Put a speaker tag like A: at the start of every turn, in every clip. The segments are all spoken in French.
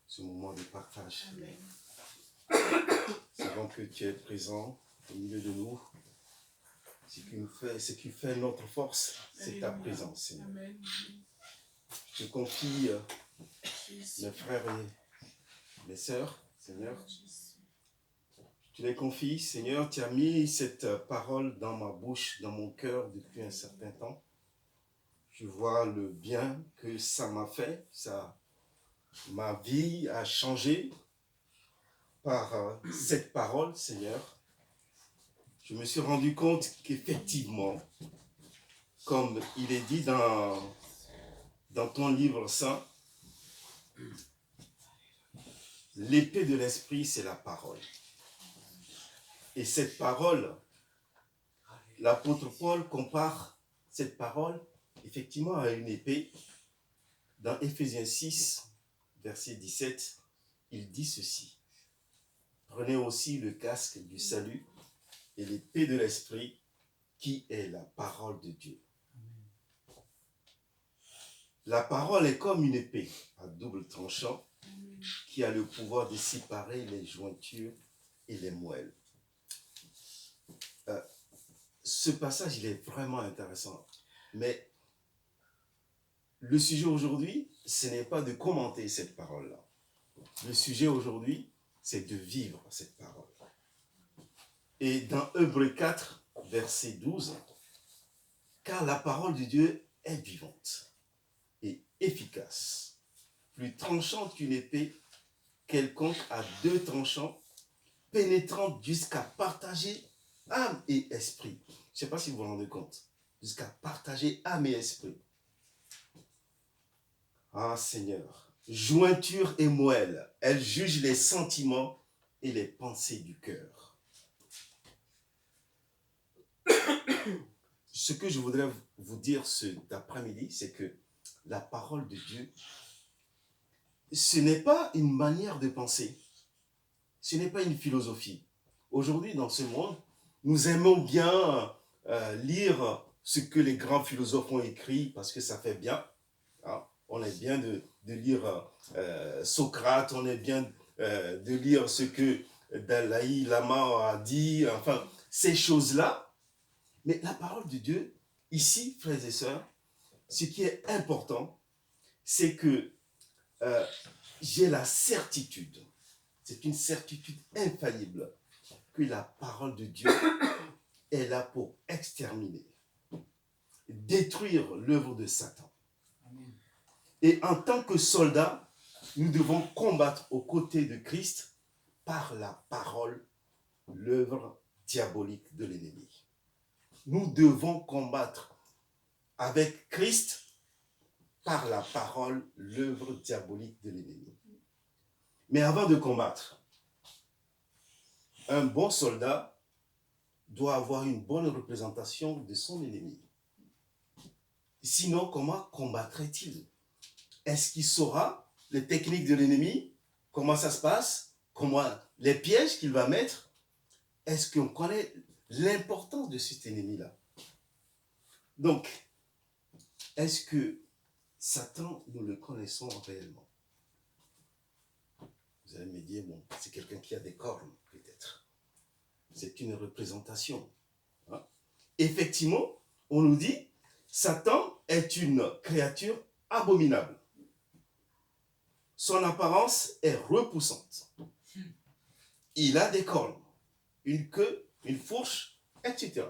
A: ce moment de partage.
B: Amen.
A: Savons que tu es présent au milieu de nous. Ce qui fait notre force, c'est ta présence, Seigneur.
B: Amen.
A: Je confie mes frères et mes sœurs, Seigneur. Tu les confies, Seigneur, tu as mis cette parole dans ma bouche, dans mon cœur depuis un certain temps. Je vois le bien que ça m'a fait, ma vie a changé par cette parole, Seigneur. Je me suis rendu compte qu'effectivement, comme il est dit dans ton livre saint, l'épée de l'esprit, c'est la parole. Et cette parole, l'apôtre Paul compare cette parole effectivement à une épée. Dans Éphésiens 6, verset 17, il dit ceci. Prenez aussi le casque du salut et l'épée de l'esprit qui est la parole de Dieu. La parole est comme une épée à double tranchant qui a le pouvoir de séparer les jointures et les moelles. Ce passage, il est vraiment intéressant. Mais le sujet aujourd'hui, ce n'est pas de commenter cette parole-là. Le sujet aujourd'hui, c'est de vivre cette parole. Et dans Hébreux 4, verset 12, car la parole de Dieu est vivante et efficace, plus tranchante qu'une épée quelconque à deux tranchants, pénétrante jusqu'à partager âme et esprit. Je ne sais pas si vous vous rendez compte. Jusqu'à partager âme et esprit. Ah Seigneur, jointure et moelle, elle juge les sentiments et les pensées du cœur. Ce que je voudrais vous dire cet après-midi, c'est que la parole de Dieu, ce n'est pas une manière de penser, ce n'est pas une philosophie. Aujourd'hui, dans ce monde, nous aimons bien lire ce que les grands philosophes ont écrit parce que ça fait bien. Hein? On est bien de lire Socrate, on est bien de lire ce que Dalai Lama a dit, enfin, ces choses-là. Mais la parole de Dieu, ici, frères et sœurs, ce qui est important, c'est que j'ai la certitude, c'est une certitude infaillible, que la parole de Dieu est là pour exterminer, détruire l'œuvre de Satan.
B: Amen.
A: Et en tant que soldats, nous devons combattre aux côtés de Christ par la parole, l'œuvre diabolique de l'ennemi. Nous devons combattre avec Christ par la parole, l'œuvre diabolique de l'ennemi. Mais avant de combattre, un bon soldat doit avoir une bonne représentation de son ennemi. Sinon, comment combattrait-il? Est-ce qu'il saura les techniques de l'ennemi? Comment ça se passe? Comment les pièges qu'il va mettre? Est-ce qu'on connaît l'importance de cet ennemi-là? Donc, est-ce que Satan, nous le connaissons réellement? Vous allez me dire, bon, c'est quelqu'un qui a des cornes, peut-être. C'est une représentation. Hein? Effectivement, on nous dit, Satan est une créature abominable. Son apparence est repoussante. Il a des cornes, une queue, une fourche, etc.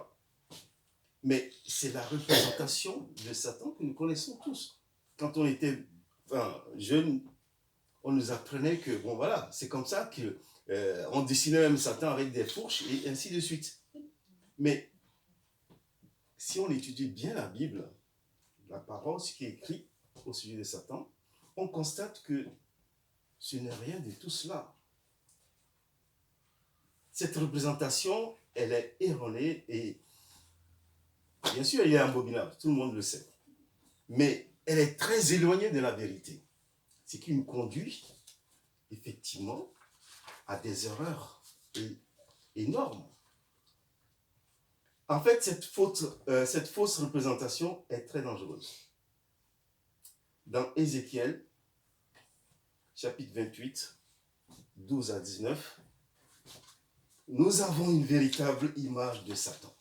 A: Mais c'est la représentation de Satan que nous connaissons tous. Quand on était jeunes, on nous apprenait que, bon voilà, c'est comme ça qu'on dessinait même Satan avec des fourches et ainsi de suite. Mais si on étudie bien la Bible, la parole, ce qui est écrit au sujet de Satan, on constate que ce n'est rien de tout cela. Cette représentation, elle est erronée et bien sûr, elle est abominable, tout le monde le sait. Mais elle est très éloignée de la vérité. Ce qui nous conduit, effectivement, à des erreurs énormes. En fait, cette fausse représentation est très dangereuse. Dans Ézéchiel, chapitre 28, 12 à 19, nous avons une véritable image de Satan.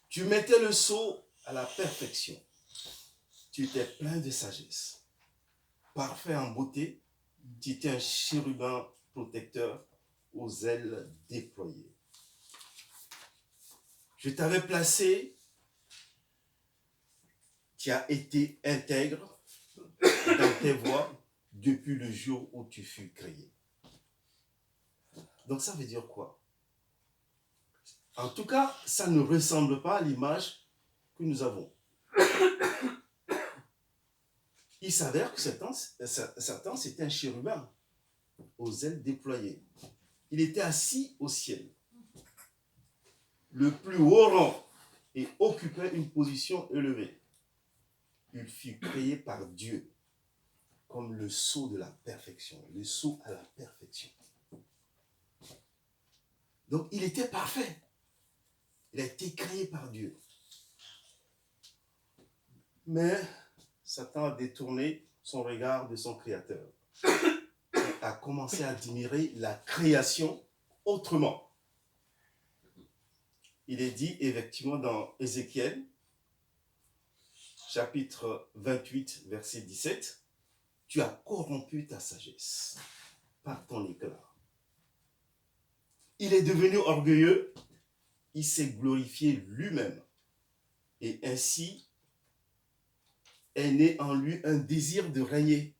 A: Tu mettais le sceau à la perfection. Tu étais plein de sagesse. Parfait en beauté, tu étais un chérubin protecteur aux ailes déployées. Je t'avais placé, tu as été intègre dans tes voies depuis le jour où tu fus créé. Donc ça veut dire quoi? En tout cas, ça ne ressemble pas à l'image que nous avons. Il s'avère que Satan, c'était un chérubin aux ailes déployées. Il était assis au ciel, le plus haut rang, et occupait une position élevée. Il fut créé par Dieu comme le sceau de la perfection, le sceau à la perfection. Donc il était parfait. Il a été créé par Dieu. Mais Satan a détourné son regard de son Créateur et a commencé à admirer la création autrement. Il est dit effectivement dans Ézéchiel, chapitre 28, verset 17, « Tu as corrompu ta sagesse par ton éclat. » Il est devenu orgueilleux, il s'est glorifié lui-même et ainsi est né en lui un désir de régner.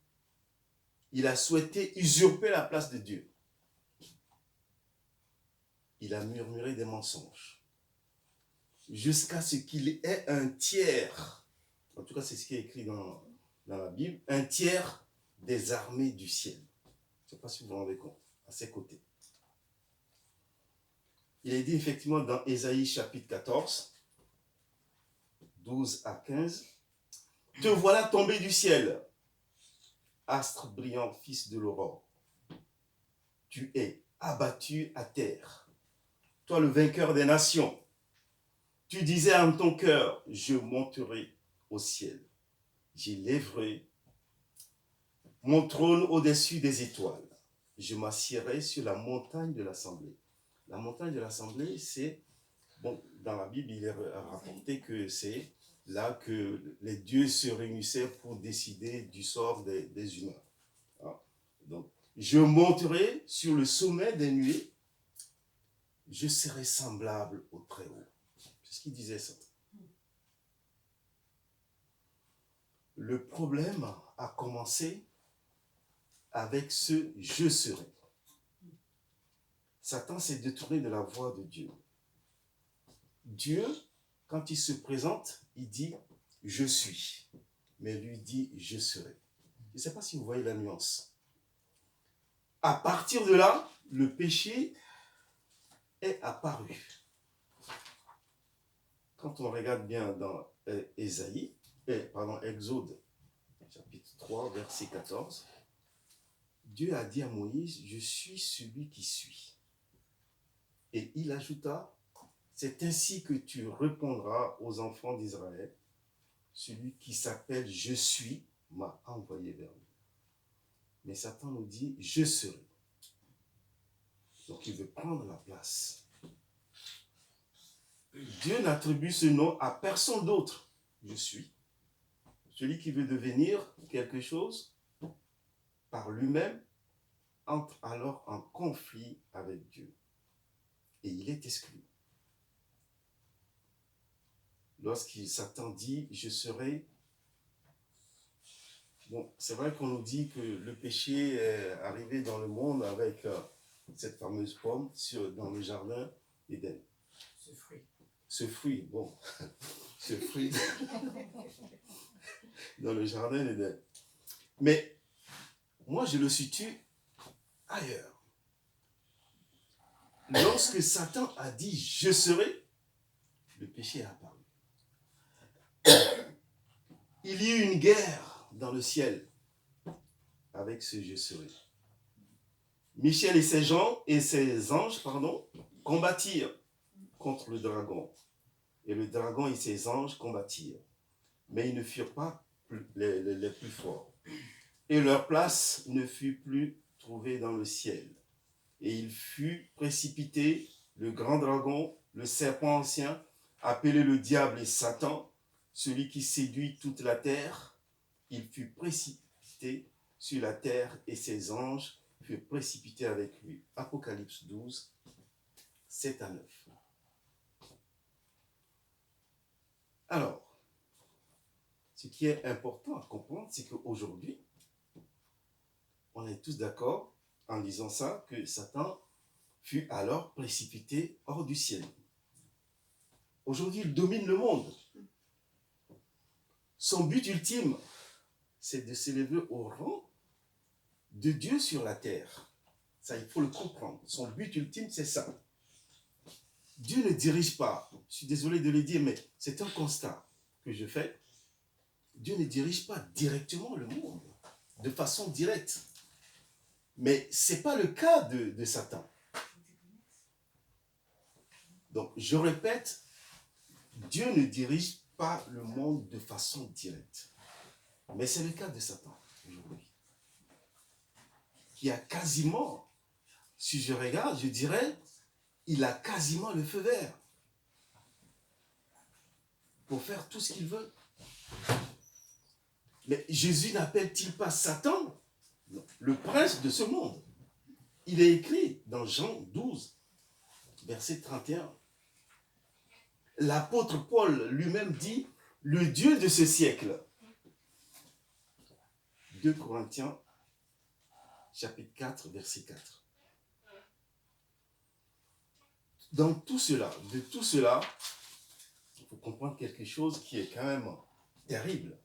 A: Il a souhaité usurper la place de Dieu. Il a murmuré des mensonges jusqu'à ce qu'il ait un tiers, en tout cas c'est ce qui est écrit dans la Bible, un tiers des armées du ciel. Je ne sais pas si vous vous rendez compte, à ses côtés. Il est dit effectivement dans Ésaïe chapitre 14, 12 à 15, « Te voilà tombé du ciel, astre brillant, fils de l'aurore. Tu es abattu à terre, toi le vainqueur des nations. Tu disais en ton cœur, je monterai au ciel. J'élèverai mon trône au-dessus des étoiles. Je m'assiérai sur la montagne de l'assemblée. » La montagne de l'assemblée, c'est, bon, dans la Bible, il est rapporté que c'est là que les dieux se réunissaient pour décider du sort des humains. Donc, je monterai sur le sommet des nuées, je serai semblable au Très-Haut. C'est ce qu'il disait ça. Le problème a commencé avec ce « je serai ». Satan s'est détourné de la voie de Dieu. Dieu, quand il se présente, il dit « je suis », mais lui dit « je serai ». Je ne sais pas si vous voyez la nuance. À partir de là, le péché est apparu. Quand on regarde bien dans Exode, chapitre 3, verset 14, Dieu a dit à Moïse, « Je suis celui qui suis ». Et il ajouta, « C'est ainsi que tu répondras aux enfants d'Israël, celui qui s'appelle « Je suis » m'a envoyé vers vous. » Mais Satan nous dit, « Je serai ». Donc il veut prendre la place. Dieu n'attribue ce nom à personne d'autre. Je suis. Celui qui veut devenir quelque chose par lui-même entre alors en conflit avec Dieu. Et il est exclu. Lorsqu'il Satan dit, je serai... Bon, c'est vrai qu'on nous dit que le péché est arrivé dans le monde avec cette fameuse pomme dans le jardin d'Éden.
B: Ce fruit.
A: Ce fruit, bon, ce fruit dans le jardin d'Éden. Mais moi, je le situe ailleurs. Lorsque Satan a dit « je serai », le péché est apparu. Il y eut une guerre dans le ciel avec ce « je serai ». Michel et ses anges combattirent contre le dragon. Et le dragon et ses anges combattirent. Mais ils ne furent pas les plus forts. et leur place ne fut plus trouvée dans le ciel. Et il fut précipité, le grand dragon, le serpent ancien, appelé le diable et Satan, celui qui séduit toute la terre. Il fut précipité sur la terre et ses anges furent précipités avec lui. Apocalypse 12, 7 à 9. Alors, ce qui est important à comprendre, c'est qu'aujourd'hui, on est tous d'accord en disant ça, que Satan fut alors précipité hors du ciel. Aujourd'hui, il domine le monde. Son but ultime, c'est de s'élever au rang de Dieu sur la terre. Ça, il faut le comprendre. Son but ultime, c'est ça. Dieu ne dirige pas, je suis désolé de le dire, mais c'est un constat que je fais. Dieu ne dirige pas directement le monde, de façon directe. Mais ce n'est pas le cas de Satan. Donc, je répète, Dieu ne dirige pas le monde de façon directe. Mais c'est le cas de Satan aujourd'hui. Qui a quasiment, si je regarde, je dirais, il a quasiment le feu vert pour faire tout ce qu'il veut. Mais Jésus n'appelle-t-il pas Satan le prince de ce monde? Il est écrit dans Jean 12, verset 31. L'apôtre Paul lui-même dit, le Dieu de ce siècle. 2 Corinthiens, chapitre 4, verset 4. Dans tout cela, de tout cela, il faut comprendre quelque chose qui est quand même terrible.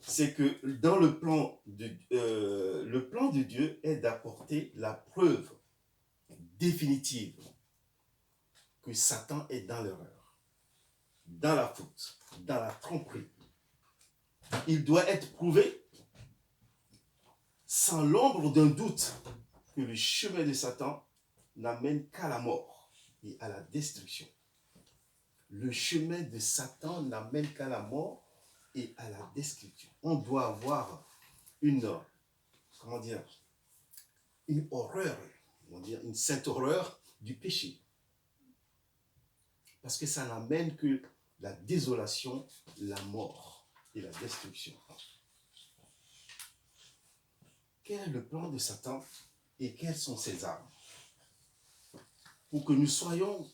A: C'est que dans le plan de Dieu est d'apporter la preuve définitive que Satan est dans l'erreur, dans la faute, dans la tromperie. Il doit être prouvé sans l'ombre d'un doute que le chemin de Satan n'amène qu'à la mort et à la destruction. Le chemin de Satan n'amène qu'à la mort et à la destruction. On doit avoir une horreur, une sainte horreur du péché. Parce que ça n'amène que la désolation, la mort et la destruction. Quel est le plan de Satan et quelles sont ses armes? Pour que nous soyons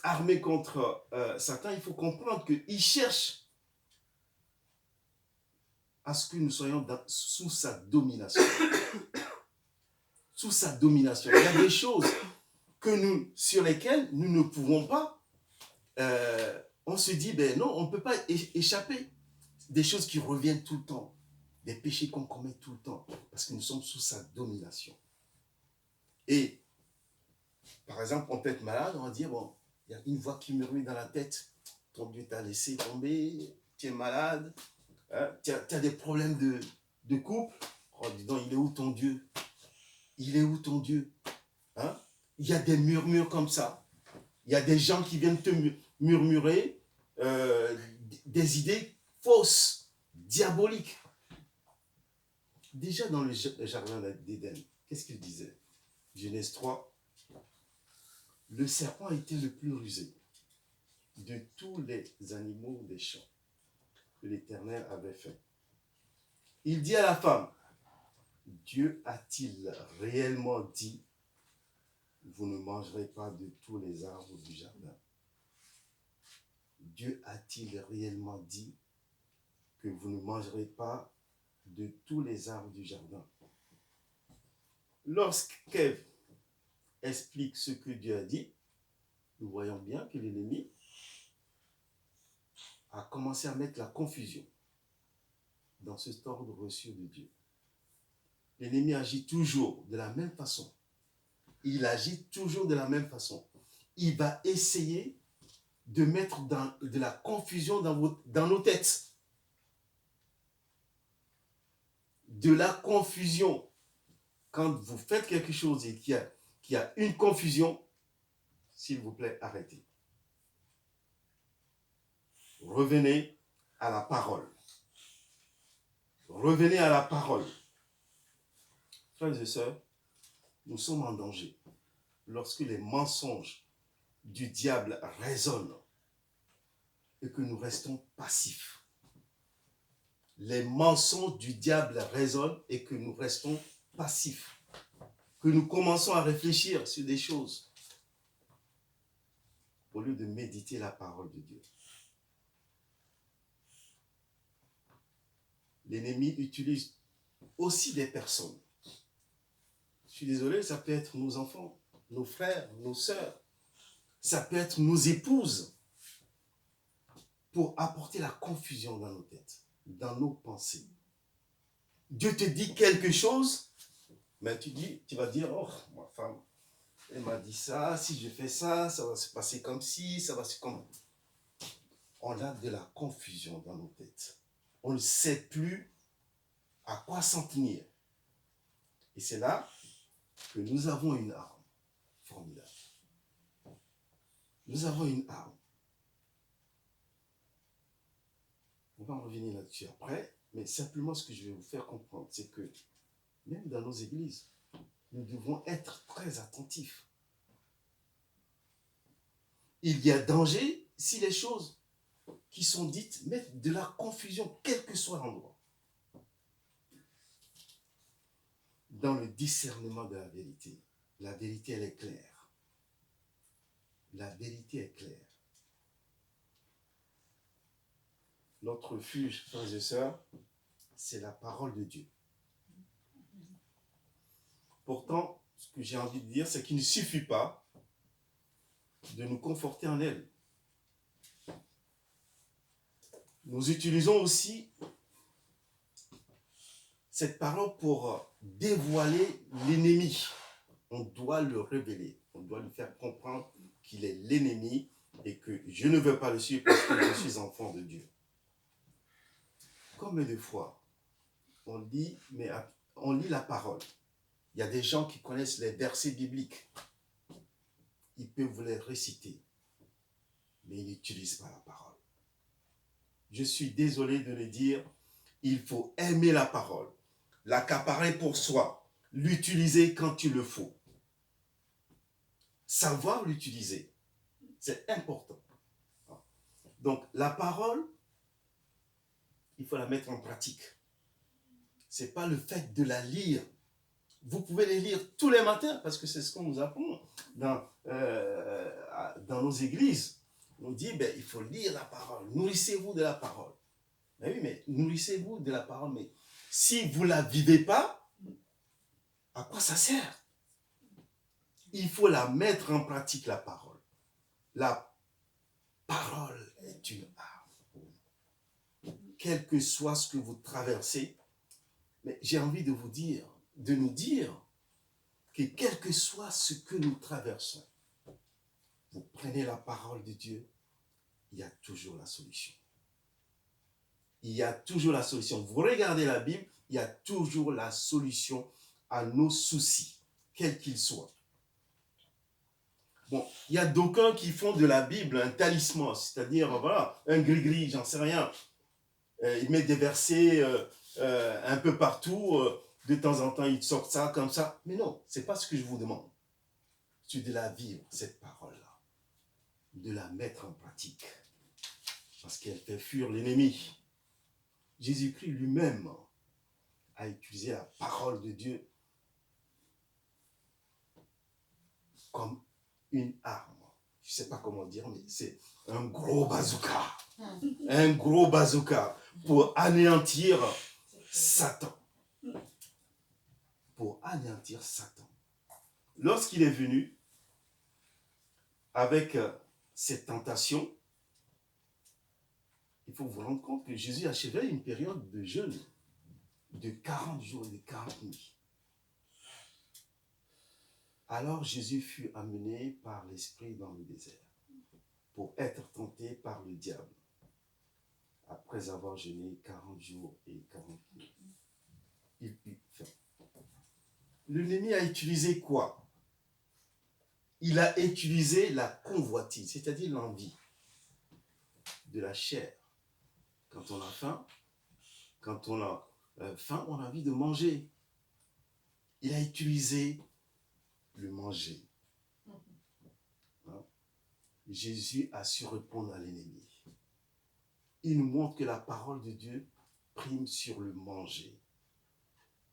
A: armés contre Satan, il faut comprendre qu'il cherche à ce que nous soyons sous sa domination. Sous sa domination. Il y a des choses sur lesquelles nous ne pouvons pas, on se dit, ben non, on ne peut pas échapper. Des choses qui reviennent tout le temps, des péchés qu'on commet tout le temps, parce que nous sommes sous sa domination. Et, par exemple, on peut être malade, on va dire, bon, il y a une voix qui murmure dans la tête, ton Dieu t'a laissé tomber, tu es malade, hein, tu as des problèmes de couple, oh, dis donc, il est où ton Dieu? Il est où ton Dieu? Hein? Il y a des murmures comme ça. Il y a des gens qui viennent te murmurer des idées fausses, diaboliques. Déjà dans le jardin d'Éden, qu'est-ce qu'il disait? Genèse 3. Le serpent était le plus rusé de tous les animaux des champs que l'Éternel avait fait. Il dit à la femme, Dieu a-t-il réellement dit, vous ne mangerez pas de tous les arbres du jardin? Dieu a-t-il réellement dit que vous ne mangerez pas de tous les arbres du jardin? Lorsqu'Ève explique ce que Dieu a dit, nous voyons bien que l'ennemi a commencé à mettre la confusion dans cet ordre reçu de Dieu. L'ennemi agit toujours de la même façon. Il agit toujours de la même façon. Il va essayer de mettre de la confusion dans nos têtes. De la confusion. Quand vous faites quelque chose et qu'il y a une confusion, s'il vous plaît, arrêtez. Revenez à la parole. Revenez à la parole. Frères et sœurs, nous sommes en danger lorsque les mensonges du diable résonnent et que nous restons passifs. Les mensonges du diable résonnent et que nous restons passifs. Que nous commençons à réfléchir sur des choses au lieu de méditer la parole de Dieu. L'ennemi utilise aussi des personnes. Je suis désolé, ça peut être nos enfants, nos frères, nos sœurs. Ça peut être nos épouses pour apporter la confusion dans nos têtes, dans nos pensées. Dieu te dit quelque chose, mais tu vas dire, oh, ma femme, elle m'a dit ça, si je fais ça, ça va se passer comme ci, ça va se comme... On a de la confusion dans nos têtes. On ne sait plus à quoi s'en tenir. Et c'est là que nous avons une arme formidable. Nous avons une arme. On va en revenir là-dessus après, mais simplement ce que je vais vous faire comprendre, c'est que même dans nos églises, nous devons être très attentifs. Il y a danger si les choses qui sont dites mettent de la confusion, quel que soit l'endroit. Dans le discernement de la vérité, elle est claire. La vérité est claire. Notre refuge, frères et sœurs, c'est la parole de Dieu. Pourtant, ce que j'ai envie de dire, c'est qu'il ne suffit pas de nous conforter en elle. Nous utilisons aussi cette parole pour dévoiler l'ennemi. On doit le révéler. On doit lui faire comprendre qu'il est l'ennemi et que je ne veux pas le suivre parce que je suis enfant de Dieu. Combien de fois on lit la parole. Il y a des gens qui connaissent les versets bibliques. Ils peuvent vous les réciter, mais ils n'utilisent pas la parole. Je suis désolé de le dire, il faut aimer la parole, l'accaparer pour soi, l'utiliser quand il le faut. Savoir l'utiliser, c'est important. Donc, la parole, il faut la mettre en pratique. Ce n'est pas le fait de la lire. Vous pouvez les lire tous les matins, parce que c'est ce qu'on nous apprend dans nos églises. On nous dit, il faut lire la parole, nourrissez-vous de la parole. Mais oui, mais nourrissez-vous de la parole, mais si vous ne la vivez pas, à quoi ça sert? Il faut la mettre en pratique, la parole. La parole est une arme. Quel que soit ce que vous traversez, mais j'ai envie de vous dire, de nous dire que quel que soit ce que nous traversons, vous prenez la parole de Dieu, il y a toujours la solution. Il y a toujours la solution. Vous regardez la Bible, il y a toujours la solution à nos soucis, quels qu'ils soient. Bon, il y a d'aucuns qui font de la Bible un talisman, c'est-à-dire, voilà, un gris-gris, j'en sais rien. Ils mettent des versets un peu partout, de temps en temps, ils sortent ça comme ça. Mais non, ce n'est pas ce que je vous demande. C'est de la vivre, cette parole-là. De la mettre en pratique. Parce qu'elle fait fuir l'ennemi. Jésus-Christ lui-même a utilisé la parole de Dieu comme une arme. Je ne sais pas comment dire, mais c'est un gros bazooka. Un gros bazooka pour anéantir Satan. Pour anéantir Satan. Lorsqu'il est venu avec cette tentation, il faut vous rendre compte que Jésus achevait une période de jeûne de 40 jours et de 40 nuits. Alors Jésus fut amené par l'Esprit dans le désert pour être tenté par le diable après avoir jeûné 40 jours et 40 nuits. Il eut faim. L'ennemi a utilisé quoi? Il a utilisé la convoitise, c'est-à-dire l'envie de la chair. Quand on a faim, quand on a faim, on a envie de manger. Il a utilisé le manger. Hein? Jésus a su répondre à l'ennemi. Il nous montre que la parole de Dieu prime sur le manger.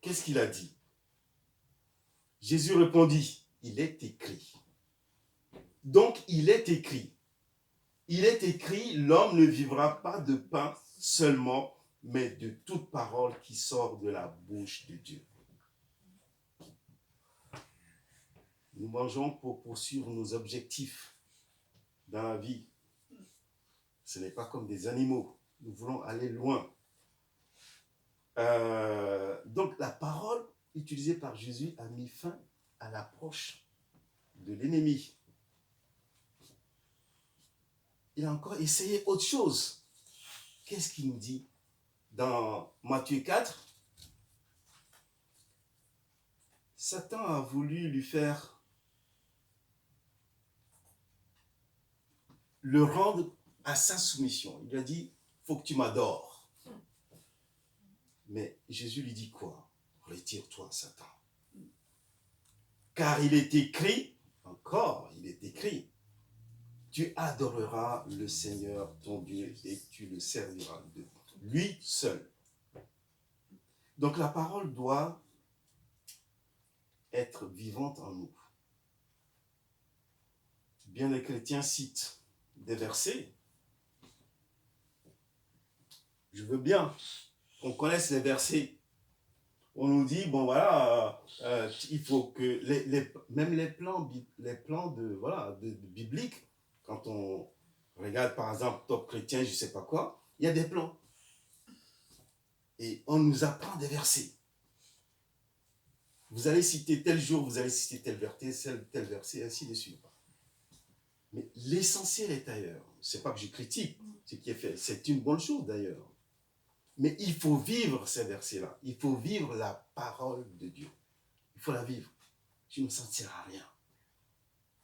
A: Qu'est-ce qu'il a dit? Jésus répondit, il est écrit. Donc, il est écrit. Il est écrit, l'homme ne vivra pas de pain seulement, mais de toute parole qui sort de la bouche de Dieu. Nous mangeons pour poursuivre nos objectifs dans la vie. Ce n'est pas comme des animaux. Nous voulons aller loin. Donc, la parole utilisée par Jésus a mis fin à l'approche de l'ennemi. Il a encore essayé autre chose. Qu'est-ce qu'il nous dit dans Matthieu 4? Satan a voulu lui faire le rendre à sa soumission. Il lui a dit, il faut que tu m'adores. Mais Jésus lui dit quoi? Retire-toi, Satan. Car il est écrit, encore, il est écrit, tu adoreras le Seigneur, ton Dieu, et tu le serviras de lui seul. Donc la parole doit être vivante en nous. Bien les chrétiens citent des versets. Je veux bien qu'on connaisse les versets. On nous dit, bon voilà, il faut que, même les plans bibliques, quand on regarde par exemple Top Chrétien, je ne sais pas quoi, il y a des plans. Et on nous apprend des versets. Vous allez citer tel jour, vous allez citer tel verset, ainsi de suite. Mais l'essentiel est ailleurs. Ce n'est pas que je critique ce qui est fait. C'est une bonne chose d'ailleurs. Mais il faut vivre ces versets-là. Il faut vivre la parole de Dieu. Il faut la vivre. Tu ne sentiras rien.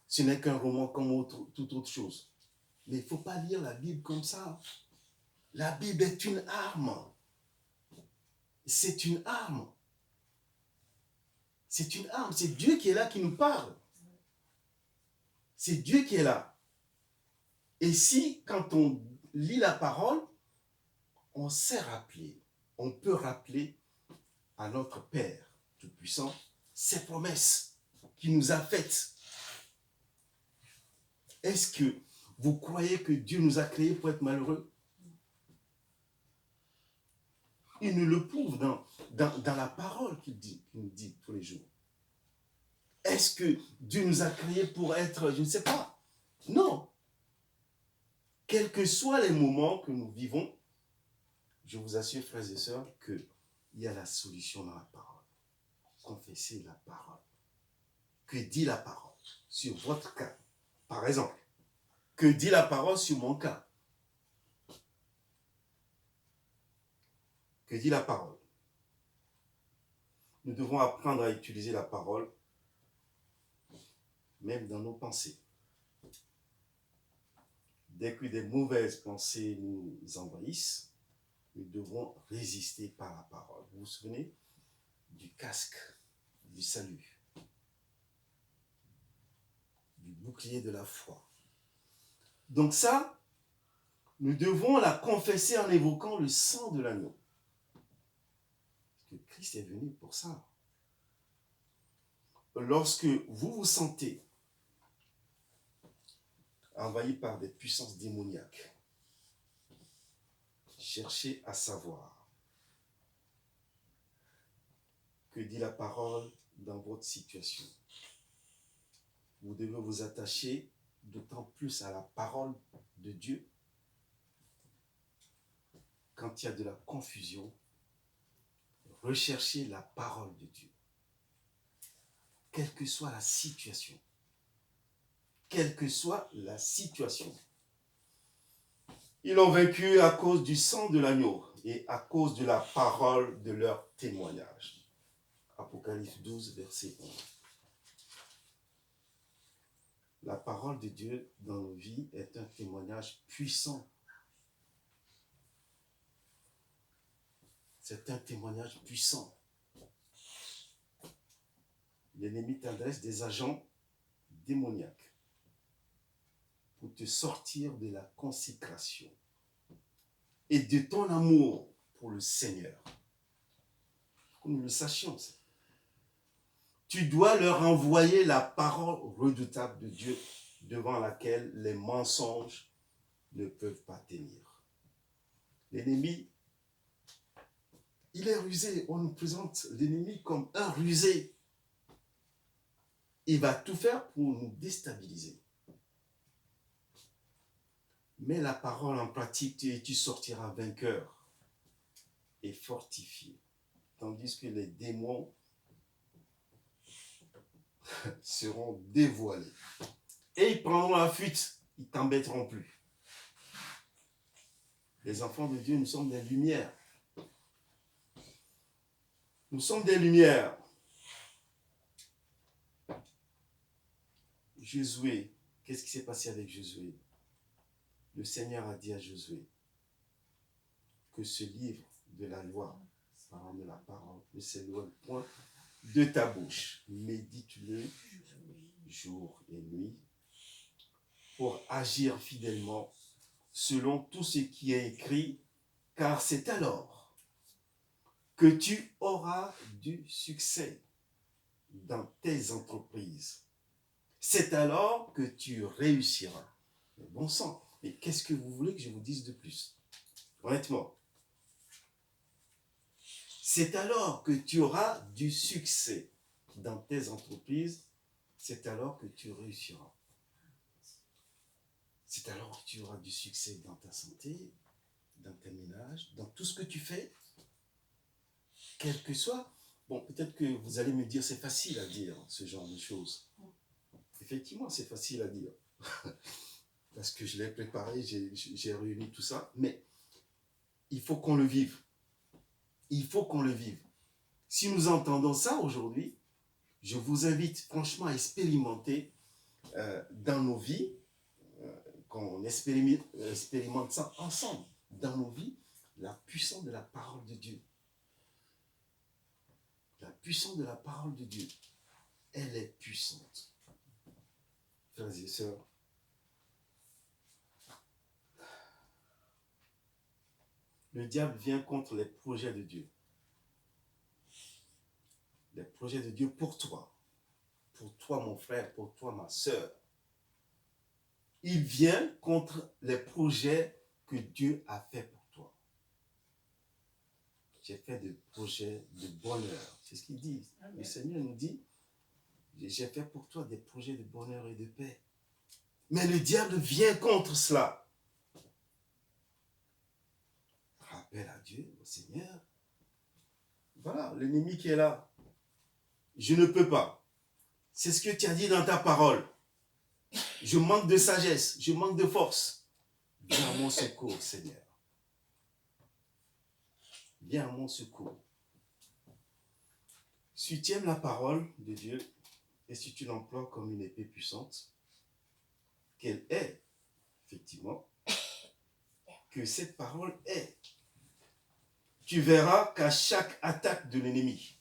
A: Ce n'est qu'un roman comme toute autre chose. Mais il ne faut pas lire la Bible comme ça. La Bible est une arme. C'est une arme. C'est une arme. C'est Dieu qui est là, qui nous parle. C'est Dieu qui est là. Et si, quand on lit la parole, on sait rappeler, on peut rappeler à notre Père Tout-Puissant ses promesses qu'il nous a faites. Est-ce que vous croyez que Dieu nous a créés pour être malheureux? Il nous le prouve dans la parole qu'il nous dit tous les jours. Est-ce que Dieu nous a créés pour être, je ne sais pas? Non. Quels que soient les moments que nous vivons, je vous assure, frères et sœurs, qu'il y a la solution dans la parole. Confessez la parole. Que dit la parole sur votre cas? Par exemple, que dit la parole sur mon cas? Que dit la parole? Nous devons apprendre à utiliser la parole, même dans nos pensées. Dès que des mauvaises pensées nous envahissent, nous devons résister par la parole. Vous vous souvenez du casque du salut, du bouclier de la foi. Donc ça, nous devons la confesser en évoquant le sang de l'agneau. Parce que Christ est venu pour ça. Lorsque vous vous sentez envahi par des puissances démoniaques, cherchez à savoir que dit la parole dans votre situation. Vous devez vous attacher d'autant plus à la parole de Dieu. Quand il y a de la confusion, recherchez la parole de Dieu. Quelle que soit la situation. Quelle que soit la situation. Ils l'ont vaincu à cause du sang de l'agneau et à cause de la parole de leur témoignage. Apocalypse 12, verset 11. La parole de Dieu dans nos vies est un témoignage puissant. C'est un témoignage puissant. L'ennemi t'adresse des agents démoniaques pour te sortir de la consécration et de ton amour pour le Seigneur. Que nous le sachions. Tu dois leur envoyer la parole redoutable de Dieu devant laquelle les mensonges ne peuvent pas tenir. L'ennemi, il est rusé. On nous présente l'ennemi comme un rusé. Il va tout faire pour nous déstabiliser. Mets la parole en pratique et tu sortiras vainqueur et fortifié. Tandis que les démons seront dévoilés. Et ils prendront la fuite. Ils ne t'embêteront plus. Les enfants de Dieu, nous sommes des lumières. Nous sommes des lumières. Josué, qu'est-ce qui s'est passé avec Josué? Le Seigneur a dit à Josué que ce livre de la loi, parlant de la parole, ne s'éloigne point de ta bouche. Médite-le jour et nuit pour agir fidèlement selon tout ce qui est écrit, car c'est alors que tu auras du succès dans tes entreprises. C'est alors que tu réussiras. Mais bon sang, mais qu'est-ce que vous voulez que je vous dise de plus? Honnêtement. C'est alors que tu auras du succès dans tes entreprises. C'est alors que tu réussiras. C'est alors que tu auras du succès dans ta santé, dans tes ménages, dans tout ce que tu fais, quel que soit. Bon, peut-être que vous allez me dire, c'est facile à dire ce genre de choses. Effectivement, c'est facile à dire. Parce que je l'ai préparé, j'ai réuni tout ça. Mais il faut qu'on le vive. Il faut qu'on le vive. Si nous entendons ça aujourd'hui, je vous invite franchement à expérimenter dans nos vies, qu'on expérimente ça ensemble, dans nos vies, la puissance de la parole de Dieu. La puissance de la parole de Dieu, elle est puissante. Frères et sœurs, le diable vient contre les projets de Dieu. Les projets de Dieu pour toi mon frère, pour toi ma sœur. Il vient contre les projets que Dieu a fait pour toi. J'ai fait des projets de bonheur. C'est ce qu'il dit. Amen. Le Seigneur nous dit, j'ai fait pour toi des projets de bonheur et de paix. Mais le diable vient contre cela. Rappelle à Dieu, au Seigneur. Voilà, l'ennemi qui est là. Je ne peux pas. C'est ce que tu as dit dans ta parole. Je manque de sagesse, je manque de force. Viens à mon secours, Seigneur. Viens à mon secours. Si tu aimes la parole de Dieu et si tu l'emploies comme une épée puissante, qu'elle est, effectivement, que cette parole est, tu verras qu'à chaque attaque de l'ennemi,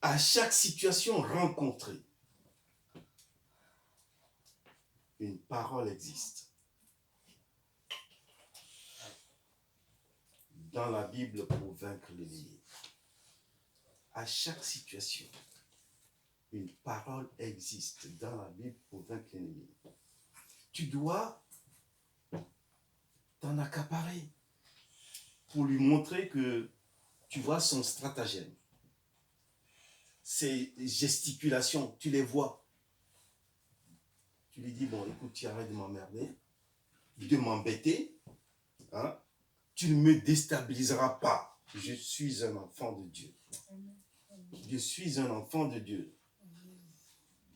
A: à chaque situation rencontrée, une parole existe. Dans la Bible pour vaincre l'ennemi. À chaque situation, une parole existe dans la Bible pour vaincre l'ennemi. Tu dois t'en accaparer pour lui montrer que tu vois son stratagème. Ses gesticulations, tu les vois. Tu lui dis, bon, écoute, tu arrêtes de m'emmerder, de m'embêter, hein? Tu ne me déstabiliseras pas. Je suis un enfant de Dieu. Je suis un enfant de Dieu.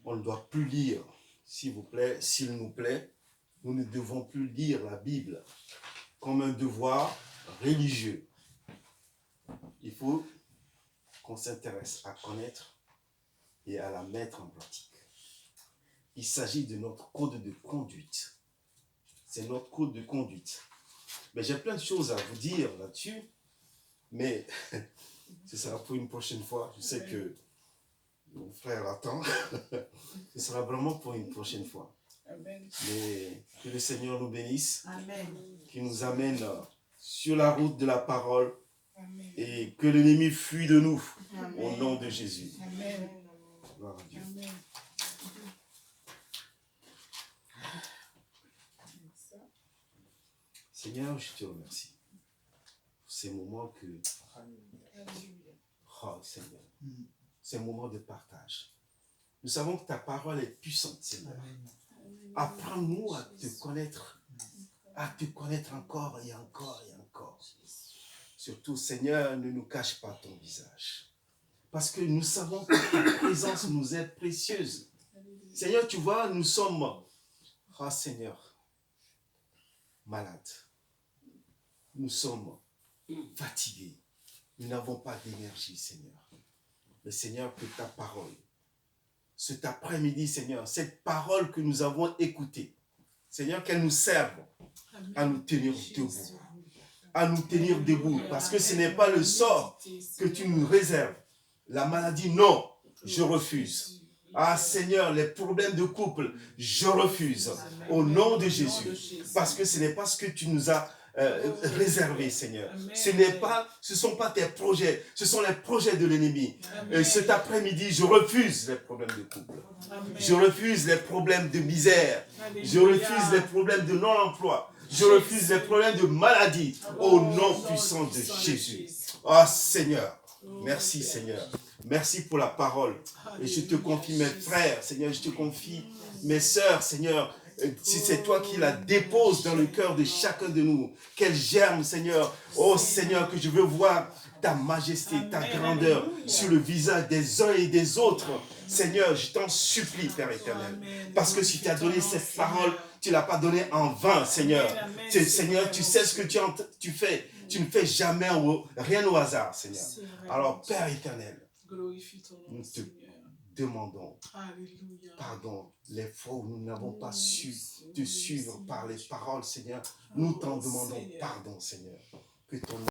A: On ne doit plus lire, s'il vous plaît, s'il nous plaît, nous ne devons plus lire la Bible comme un devoir religieux. Il faut qu'on s'intéresse à connaître et à la mettre en pratique. Il s'agit de notre code de conduite. C'est notre code de conduite. Mais j'ai plein de choses à vous dire là-dessus, mais ce sera pour une prochaine fois. Je sais que mon frère attend. Ce sera vraiment pour une prochaine fois.
B: Amen.
A: Mais que le Seigneur nous bénisse,
C: Amen.
A: qu'il nous amène sur la route de la parole
B: Amen.
A: et que l'ennemi fuit de nous au
C: Amen.
A: nom de Jésus.
B: Amen.
A: Gloire à Dieu.
B: Amen.
A: Seigneur, je te remercie pour ces moments que,
B: Alléluia.
A: oh Seigneur, ces moments de partage. Nous savons que ta parole est puissante, Seigneur. Apprends-nous à te connaître encore et encore et encore. Surtout, Seigneur, ne nous cache pas ton visage. Parce que nous savons que ta présence nous est précieuse. Seigneur, tu vois, nous sommes, oh Seigneur, malades. Nous sommes fatigués. Nous n'avons pas d'énergie, Seigneur. Mais Seigneur, que ta parole, cet après-midi, Seigneur, cette parole que nous avons écoutée, Seigneur, qu'elle nous serve à nous tenir debout. À nous tenir debout. Parce que ce n'est pas le sort que tu nous réserves. La maladie, non, je refuse. Ah Seigneur, les problèmes de couple, je refuse. Au nom de Jésus. Parce que ce n'est pas ce que tu nous as réservé, Seigneur. Ce ne sont pas tes projets, ce sont les projets de l'ennemi. Cet après-midi, je refuse les problèmes de couple. Je refuse les problèmes de misère. Je refuse les problèmes de non-emploi. Je refuse les problèmes de maladie. Au nom puissant de Jésus. Ah Seigneur, merci Seigneur. Merci pour la parole. Et je te confie mes frères, Seigneur, je te confie mes sœurs, Seigneur. Si c'est toi qui la déposes dans le cœur de chacun de nous, qu'elle germe, Seigneur. Oh Seigneur, que je veux voir ta majesté, ta grandeur sur le visage des uns et des autres. Seigneur, je t'en supplie, Père éternel. Parce que si tu as donné cette parole, tu ne l'as pas donnée en vain, Seigneur. Seigneur, tu sais ce que tu fais. Tu ne fais jamais rien au hasard, Seigneur. Alors, Père éternel, nous te demandons pardon les fois où nous n'avons pas su te suivre par les paroles, Seigneur. Nous t'en demandons pardon, Seigneur. Que ton